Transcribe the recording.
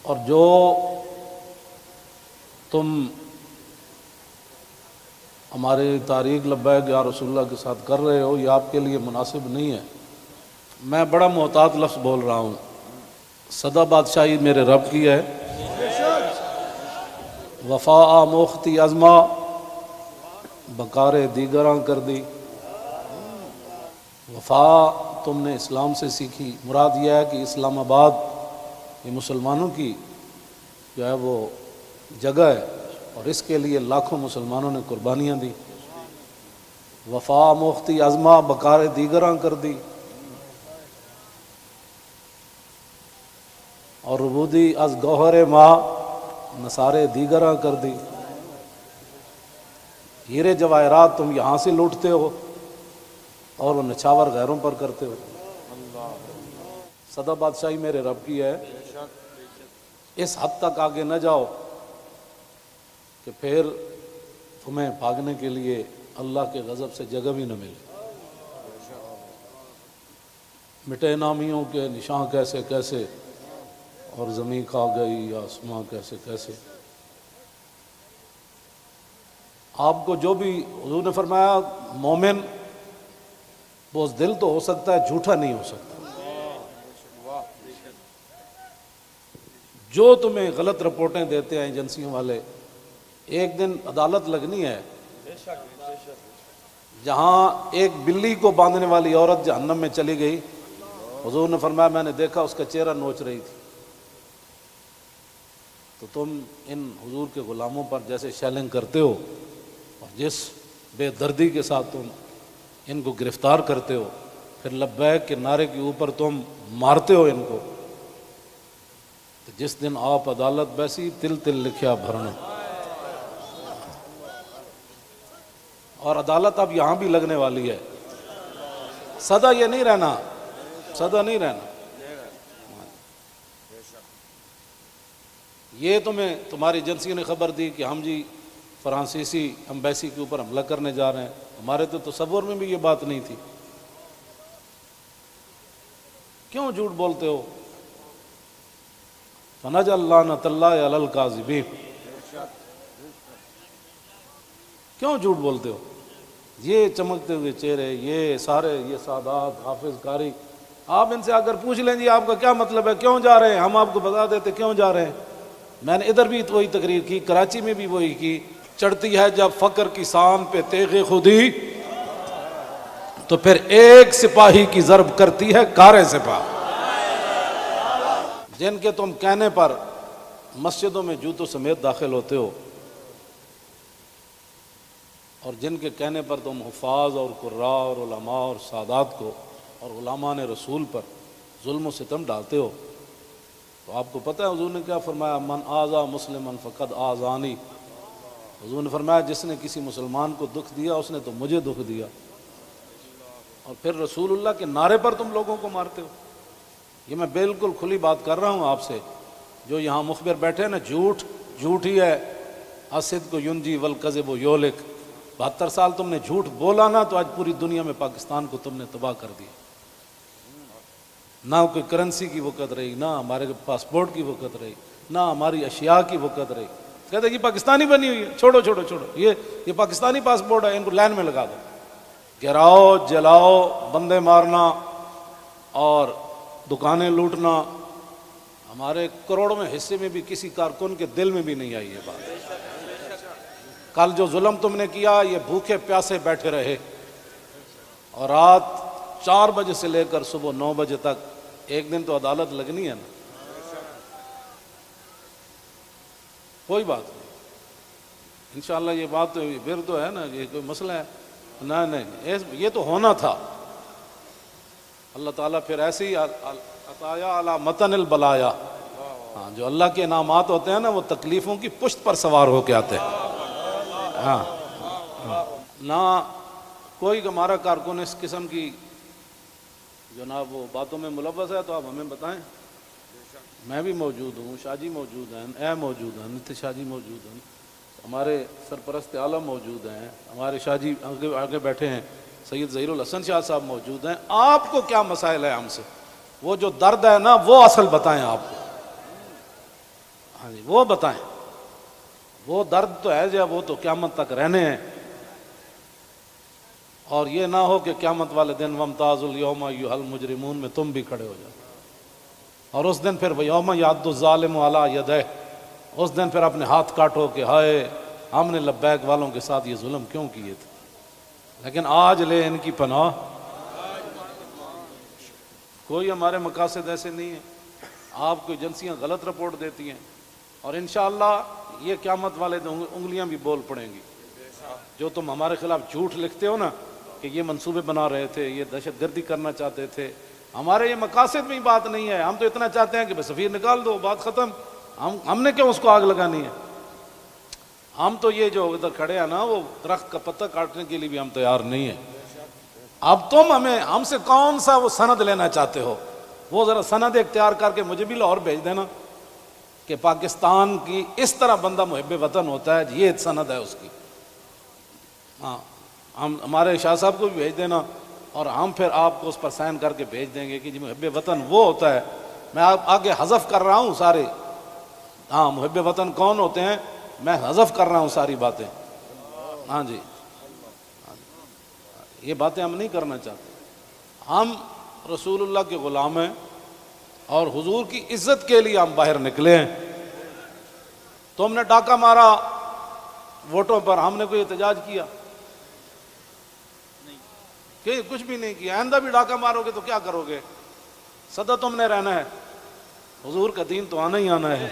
اور جو تم ہمارے تاریخ لبیک یا رسول اللہ کے ساتھ کر رہے ہو یہ آپ کے لیے مناسب نہیں ہے۔ میں بڑا محتاط لفظ بول رہا ہوں، سدا بادشاہی میرے رب کی ہے، وفا موختی ازما بکار دیگراں کر دی۔ وفا تم نے اسلام سے سیکھی، مراد یہ ہے کہ اسلام آباد یہ مسلمانوں کی جو ہے وہ جگہ ہے اور اس کے لیے لاکھوں مسلمانوں نے قربانیاں دی۔ وفا موختی ازما بکار دیگراں کر دی، اور ربودی از گوہر ماں نثارے دیگراں کر دی۔ ہیرے جواہرات تم یہاں سے لوٹتے ہو اور وہ نچھاور غیروں پر کرتے ہو۔ سدا بادشاہی میرے رب کی ہے، اس حد تک آگے نہ جاؤ کہ پھر تمہیں بھاگنے کے لیے اللہ کے غضب سے جگہ بھی نہ ملے۔ مٹے نامیوں کے نشان کیسے کیسے، اور زمین کھا گئی آسماں کیسے کیسے۔ آپ کو جو بھی حضور نے فرمایا مومن بزدل تو ہو سکتا ہے، جھوٹا نہیں ہو سکتا۔ جو تمہیں غلط رپورٹیں دیتے ہیں ایجنسیوں والے، ایک دن عدالت لگنی ہے جہاں ایک بلی کو باندھنے والی عورت جہنم میں چلی گئی، حضور نے فرمایا میں نے دیکھا اس کا چہرہ نوچ رہی تھی۔ تو تم ان حضور کے غلاموں پر جیسے شیلنگ کرتے ہو اور جس بے دردی کے ساتھ تم ان کو گرفتار کرتے ہو، پھر لبیک کے نعرے کے اوپر تم مارتے ہو ان کو، تو جس دن آپ عدالت بیسی تل تل لکھیا بھرنا۔ اور عدالت اب یہاں بھی لگنے والی ہے، سدا یہ نہیں رہنا، سدا نہیں رہنا۔ یہ تمہیں تمہاری ایجنسی نے خبر دی کہ ہم جی فرانسیسی امبیسی کے اوپر حملہ کرنے جا رہے ہیں، ہمارے تو تصور میں بھی یہ بات نہیں تھی۔ کیوں جھوٹ بولتے ہو؟ فَنَجْعَلْ لَعْنَتَ اللَّهِ عَلَى الْكَاذِبِينَ۔ کیوں جھوٹ بولتے ہو؟ یہ چمکتے ہوئے چہرے، یہ سارے، یہ سادات، حافظ قاری، آپ ان سے اگر پوچھ لیں جی آپ کا کیا مطلب ہے، کیوں جا رہے ہیں، ہم آپ کو بتا دیتے کیوں جا رہے ہیں۔ میں نے ادھر بھی وہی تقریر کی، کراچی میں بھی وہی کی۔ چڑھتی ہے جب فقر کی سان پہ تیغ خودی، تو پھر ایک سپاہی کی ضرب کرتی ہے کار سپاہ۔ جن کے تم کہنے پر مسجدوں میں جوتوں سمیت داخل ہوتے ہو، اور جن کے کہنے پر تم حفاظ اور قراء اور علماء اور سادات کو اور علماء نے رسول پر ظلم و ستم ڈالتے ہو، تو آپ کو پتہ ہے حضور نے کیا فرمایا؟ من آذا مسلمن فقد آذانی۔ حضور نے فرمایا جس نے کسی مسلمان کو دکھ دیا اس نے تو مجھے دکھ دیا، اور پھر رسول اللہ کے نعرے پر تم لوگوں کو مارتے ہو۔ یہ میں بالکل کھلی بات کر رہا ہوں آپ سے، جو یہاں مخبر بیٹھے ہیں نا، جھوٹ ہی ہے۔ الصدق ینجی والکذب یہلک۔ 72 سال تم نے جھوٹ بولا نا، تو آج پوری دنیا میں پاکستان کو تم نے تباہ کر دیا۔ نہ کوئی کرنسی کی وقت رہی، نہ ہمارے پاسپورٹ کی وقت رہی، نہ ہماری اشیاء کی وقت رہی۔ کہتے ہیں یہ پاکستانی بنی ہوئی ہے، چھوڑو چھوڑو چھوڑو، یہ پاکستانی پاسپورٹ ہے، ان کو لائن میں لگا دو۔ گراؤ، جلاؤ، بندے مارنا اور دکانیں لوٹنا، ہمارے کروڑوں میں حصے میں بھی کسی کارکن کے دل میں بھی نہیں آئی یہ بات۔ کل جو ظلم تم نے کیا، یہ بھوکے پیاسے بیٹھے رہے، اور رات 4 بجے سے لے کر صبح 9 بجے تک، ایک دن تو عدالت لگنی ہے نا۔ کوئی بات نہیں، انشاءاللہ یہ بات تو پھر تو ہے نا، یہ کوئی مسئلہ ہے؟ نہیں، یہ تو ہونا تھا۔ اللہ تعالیٰ پھر ایسے ہی عطایا علی متن البلایا، ہاں، جو اللہ کے انعامات ہوتے ہیں نا وہ تکلیفوں کی پشت پر سوار ہو کے آتے ہیں۔ ہاں، نہ کوئی ہمارا کارکن اس قسم کی جناب وہ باتوں میں ملوث ہے تو آپ ہمیں بتائیں۔ میں بھی موجود ہوں، شاہ جی موجود ہیں، اے موجود ہیں، نتیش شاہ جی موجود ہیں، ہمارے سرپرست عالم موجود ہیں، ہمارے شاہ جی آگے بیٹھے ہیں، سید ظہیر الحسن شاہ صاحب موجود ہیں۔ آپ کو کیا مسائل ہے ہم سے؟ وہ جو درد ہے نا وہ اصل بتائیں آپ کو۔ ہاں جی وہ بتائیں، وہ درد تو ہے جو وہ تو قیامت تک رہنے ہیں، اور یہ نہ ہو کہ قیامت والے دن وامتاز الیوم ایھا المجرمون میں تم بھی کھڑے ہو جاؤ، اور اس دن پھر ویوم یعض الظالم علی یدیہ، اس دن پھر اپنے ہاتھ کاٹو کہ ہائے ہم نے لبیک والوں کے ساتھ یہ ظلم کیوں کیے تھے۔ لیکن آج لے ان کی پناہ، کوئی ہمارے مقاصد ایسے نہیں ہیں، آپ کو ایجنسیاں غلط رپورٹ دیتی ہیں، اور انشاءاللہ یہ قیامت والے دن انگلیاں بھی بول پڑیں گی، جو تم ہمارے خلاف جھوٹ لکھتے ہو نا کہ یہ منصوبے بنا رہے تھے، یہ دہشت گردی کرنا چاہتے تھے، ہمارے یہ مقاصد میں ہی بات نہیں ہے، ہم تو اتنا چاہتے ہیں کہ بس سفیر نکال دو، بات ختم، ہم نے کیوں اس کو آگ لگانی ہے؟ ہم تو یہ جو ادھر کھڑے ہیں نا وہ درخت کا پتہ کاٹنے کے لیے بھی ہم تیار نہیں ہیں۔ اب تم ہم سے کون سا وہ سند لینا چاہتے ہو؟ وہ ذرا سند اختیار کر کے مجھے بھی لاہور بھیج دینا کہ پاکستان کی اس طرح بندہ محب وطن ہوتا ہے، یہ سند ہے اس کی۔ ہاں ہمارے شاہ صاحب کو بھی بھیج دینا، اور ہم پھر آپ کو اس پر سائن کر کے بھیج دیں گے کہ جی محب وطن وہ ہوتا ہے۔ میں آپ آگے حذف کر رہا ہوں سارے، ہاں محب وطن کون ہوتے ہیں میں حذف کر رہا ہوں ساری باتیں، ہاں جی یہ باتیں ہم نہیں کرنا چاہتے۔ ہم رسول اللہ کے غلام ہیں، اور حضور کی عزت کے لیے ہم باہر نکلے ہیں۔ تم نے ڈاکہ مارا ووٹوں پر، ہم نے کوئی احتجاج کیا؟ کہ کچھ بھی نہیں کیا۔ آئندہ بھی ڈاکہ مارو گے تو کیا کرو گے؟ سدا تم نے رہنا ہے، حضور کا دین تو آنا ہی آنا ہے۔